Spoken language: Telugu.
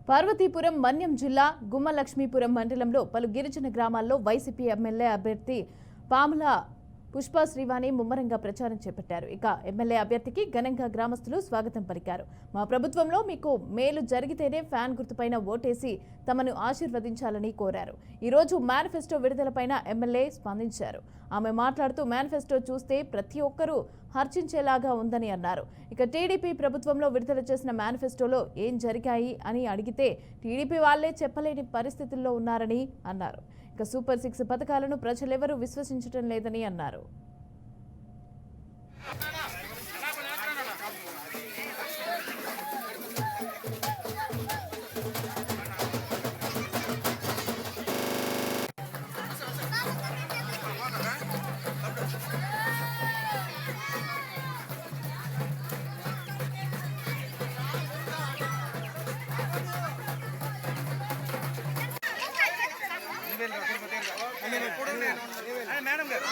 పార్వతీపురం మన్యం జిల్లా గుమ్మలక్ష్మీపురం మండలంలో పలు గిరిజన గ్రామాల్లో వైసీపీ ఎమ్మెల్యే అభ్యర్థి పాముల పుష్ప శ్రీవాణి ముమ్మరంగా ప్రచారం చేపట్టారు. ఇక ఎమ్మెల్యే అభ్యర్థికి ఘనంగా గ్రామస్తులు స్వాగతం పలికారు. మా ప్రభుత్వంలో మీకు మేలు జరిగితేనే ఫ్యాన్ గుర్తుపైన ఓటేసి తమను ఆశీర్వదించాలని కోరారు. ఈ రోజు మేనిఫెస్టో విడుదలపైన ఎమ్మెల్యే స్పందించారు. ఆమె మాట్లాడుతూ మేనిఫెస్టో చూస్తే ప్రతి ఒక్కరూ హర్షించేలాగా ఉందని అన్నారు. ఇక టీడీపీ ప్రభుత్వంలో విడుదల చేసిన మేనిఫెస్టోలో ఏం జరిగాయి అని అడిగితే టీడీపీ వాళ్లే చెప్పలేని పరిస్థితుల్లో ఉన్నారని అన్నారు. ఇక సూపర్ 6 పథకాలను ప్రజలెవరూ విశ్వసించడం లేదని అన్నారు. మేడం గారు